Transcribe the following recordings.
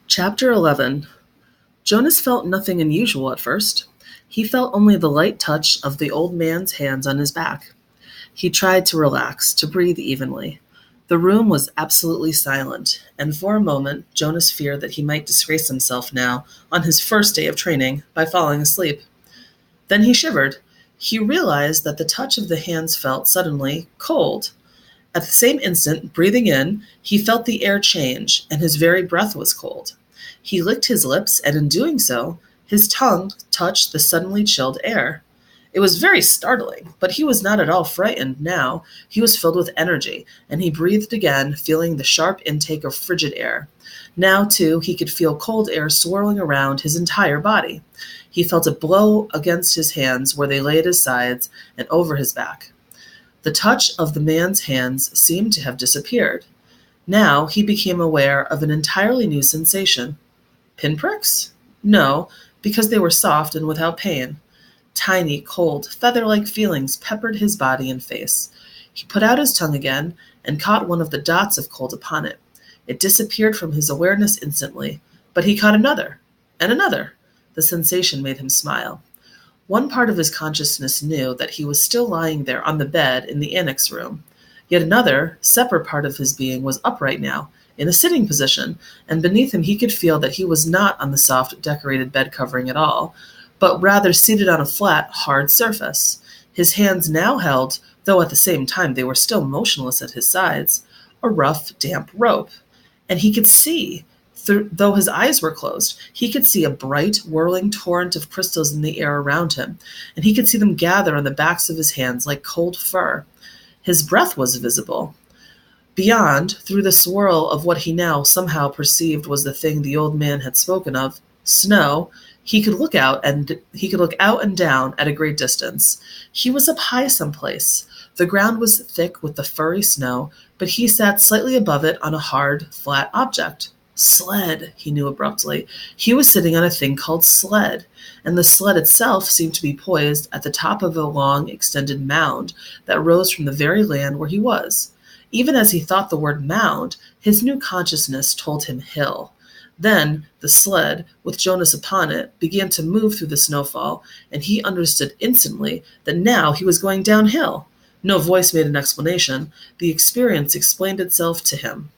Chapter 11. Jonas felt nothing unusual at first. He felt only the light touch of the old man's hands on his back. He tried to relax, to breathe evenly. The room was absolutely silent, and for a moment Jonas feared that he might disgrace himself now, on his first day of training, by falling asleep. Then he shivered. He realized that the touch of the hands felt suddenly cold. At the same instant, breathing in, he felt the air change, and his very breath was cold. He licked his lips, and in doing so, his tongue touched the suddenly chilled air. It was very startling, but he was not at all frightened now. He was filled with energy, and he breathed again, feeling the sharp intake of frigid air. Now, too, he could feel cold air swirling around his entire body. He felt it blow against his hands where they lay at his sides and over his back. The touch of the man's hands seemed to have disappeared. Now he became aware of an entirely new sensation. Pinpricks? No, because they were soft and without pain. Tiny, cold, feather-like feelings peppered his body and face. He put out his tongue again and caught one of the dots of cold upon it. It disappeared from his awareness instantly, but he caught another, and another. The sensation made him smile. One part of his consciousness knew that he was still lying there on the bed in the annex room. Yet another, separate part of his being was upright now, in a sitting position, and beneath him he could feel that he was not on the soft, decorated bed covering at all, but rather seated on a flat, hard surface. His hands now held, though at the same time they were still motionless at his sides, a rough, damp rope. And he could see, though his eyes were closed, he could see a bright, whirling torrent of crystals in the air around him, and he could see them gather on the backs of his hands like cold fur. His breath was visible. Beyond, through the swirl of what he now somehow perceived was the thing the old man had spoken of, snow, he could look out and down at a great distance. He was up high someplace. The ground was thick with the furry snow, but he sat slightly above it on a hard, flat object. Sled, he knew abruptly. He was sitting on a thing called sled, and the sled itself seemed to be poised at the top of a long, extended mound that rose from the very land where he was. Even as he thought the word mound, his new consciousness told him hill. Then the sled, with Jonas upon it, began to move through the snowfall, and he understood instantly that now he was going downhill. No voice made an explanation. The experience explained itself to him.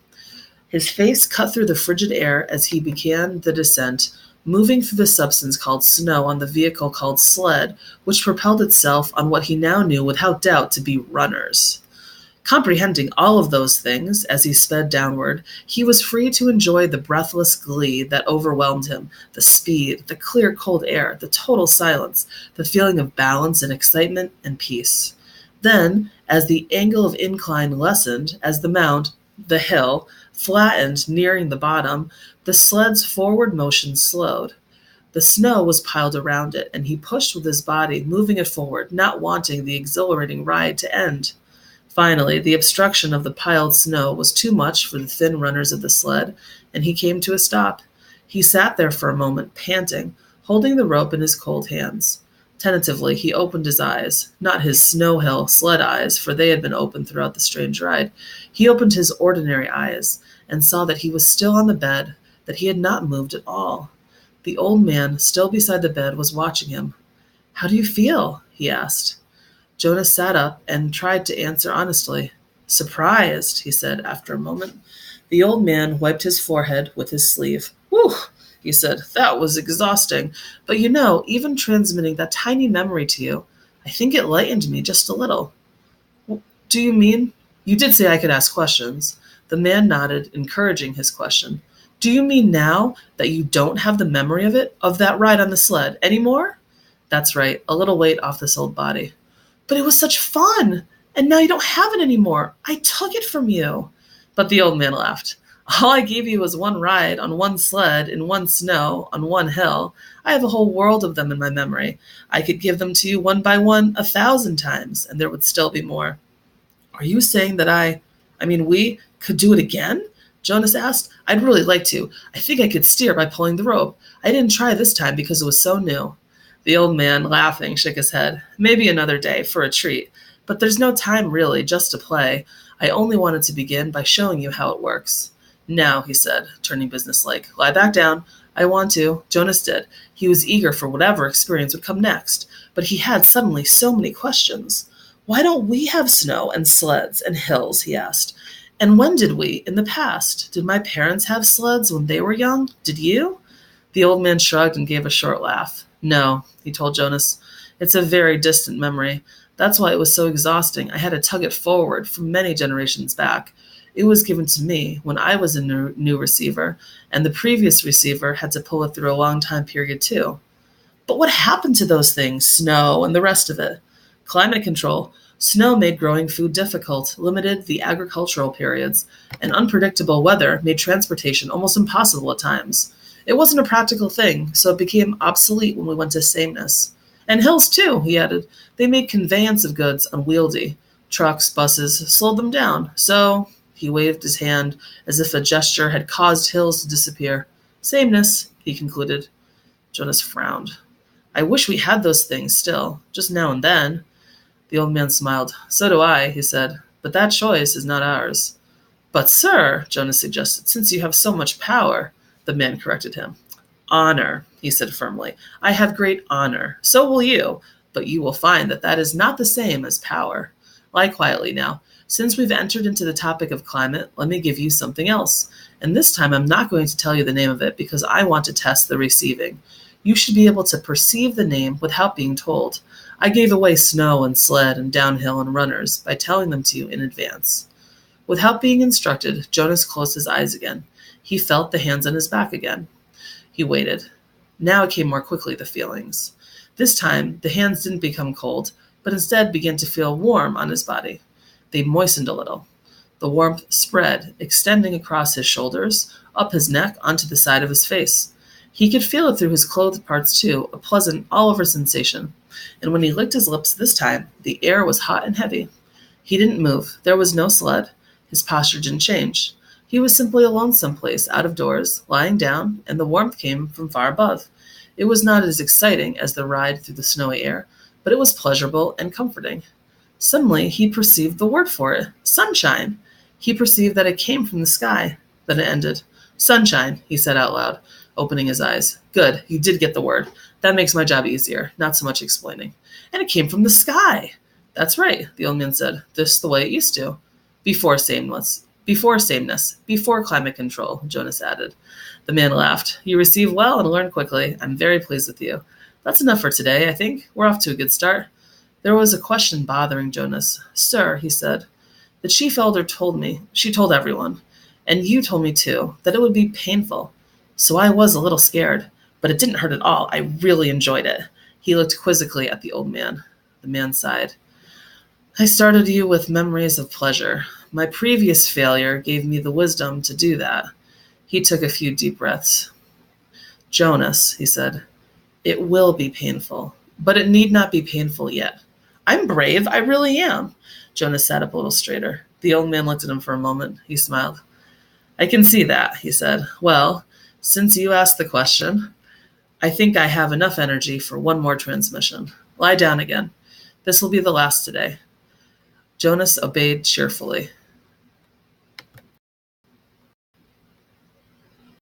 His face cut through the frigid air as he began the descent, moving through the substance called snow on the vehicle called sled, which propelled itself on what he now knew without doubt to be runners. Comprehending all of those things as he sped downward, he was free to enjoy the breathless glee that overwhelmed him, the speed, the clear cold air, the total silence, the feeling of balance and excitement and peace. Then, as the angle of incline lessened, as the hill, flattened, nearing the bottom, the sled's forward motion slowed. The snow was piled around it, and he pushed with his body, moving it forward, not wanting the exhilarating ride to end. Finally, the obstruction of the piled snow was too much for the thin runners of the sled, and he came to a stop. He sat there for a moment, panting, holding the rope in his cold hands. Tentatively, he opened his eyes, not his snow hill sled eyes, for they had been open throughout the strange ride. He opened his ordinary eyes and saw that he was still on the bed, that he had not moved at all. The old man, still beside the bed, was watching him. "How do you feel?" he asked. Jonas sat up and tried to answer honestly. "Surprised," he said after a moment. The old man wiped his forehead with his sleeve. "Whew," he said, "that was exhausting. But even transmitting that tiny memory to you, I think it lightened me just a little." "Do you mean? You did say I could ask questions." The man nodded, encouraging his question. "Do you mean now that you don't have the memory of that ride on the sled, anymore?" "That's right, a little weight off this old body." "But it was such fun, and now you don't have it anymore. I took it from you." But the old man laughed. "All I gave you was one ride on one sled in one snow on one hill. I have a whole world of them in my memory. I could give them to you one by one 1,000 times, and there would still be more." "Are you saying that we could do it again?" Jonas asked. "I'd really like to. I think I could steer by pulling the rope. I didn't try this time because it was so new." The old man, laughing, shook his head. "Maybe another day, for a treat. But there's no time really, just to play. I only wanted to begin by showing you how it works." Now, he said, turning businesslike, lie back down. I want to. Jonas did. He was eager for whatever experience would come next, but he had suddenly so many questions. Why don't we have snow and sleds and hills, he asked. And when did we, in the past? Did my parents have sleds when they were young? Did you? The old man shrugged and gave a short laugh. No, he told Jonas. It's a very distant memory. That's why it was so exhausting. I had to tug it forward from many generations back. It was given to me when I was a new receiver, and the previous receiver had to pull it through a long time period too. But what happened to those things, snow and the rest of it? Climate control. Snow made growing food difficult, limited the agricultural periods, and unpredictable weather made transportation almost impossible at times. It wasn't a practical thing, so it became obsolete when we went to sameness. And hills, too, he added. They made conveyance of goods unwieldy. Trucks, buses, slowed them down. So, he waved his hand as if a gesture had caused hills to disappear. Sameness, he concluded. Jonas frowned. I wish we had those things still, just now and then. The old man smiled. So do I, he said. But that choice is not ours. But, sir, Jonas suggested, since you have so much power, the man corrected him. Honor, he said firmly. I have great honor. So will you. But you will find that that is not the same as power. Lie quietly now. Since we've entered into the topic of climate, let me give you something else. And this time I'm not going to tell you the name of it because I want to test the receiving. You should be able to perceive the name without being told. I gave away snow and sled and downhill and runners by telling them to you in advance. Without being instructed, Jonas closed his eyes again. He felt the hands on his back again. He waited. Now it came more quickly, the feelings. This time, the hands didn't become cold, but instead began to feel warm on his body. They moistened a little. The warmth spread, extending across his shoulders, up his neck, onto the side of his face. He could feel it through his clothed parts too, a pleasant, all-over sensation. And when he licked his lips this time, the air was hot and heavy. He didn't move. There was no sled. His posture didn't change. He was simply alone someplace, out of doors, lying down, and the warmth came from far above. It was not as exciting as the ride through the snowy air, but it was pleasurable and comforting. Suddenly, he perceived the word for it. Sunshine. He perceived that it came from the sky. Then it ended. Sunshine, he said out loud, opening his eyes. Good, you did get the word. That makes my job easier, not so much explaining. And it came from the sky. That's right, the old man said. This is the way it used to. Before sameness, before climate control, Jonas added. The man laughed. You receive well and learn quickly. I'm very pleased with you. That's enough for today, I think. We're off to a good start. There was a question bothering Jonas. Sir, he said, the chief elder told me, she told everyone, and you told me too, that it would be painful. So I was a little scared, but it didn't hurt at all. I really enjoyed it. He looked quizzically at the old man. The man sighed. I started you with memories of pleasure. My previous failure gave me the wisdom to do that. He took a few deep breaths. Jonas, he said, it will be painful, but it need not be painful yet. I'm brave, I really am. Jonas sat up a little straighter. The old man looked at him for a moment. He smiled. I can see that, he said. Well, since you asked the question, I think I have enough energy for one more transmission. Lie down again. This will be the last today. Jonas obeyed cheerfully.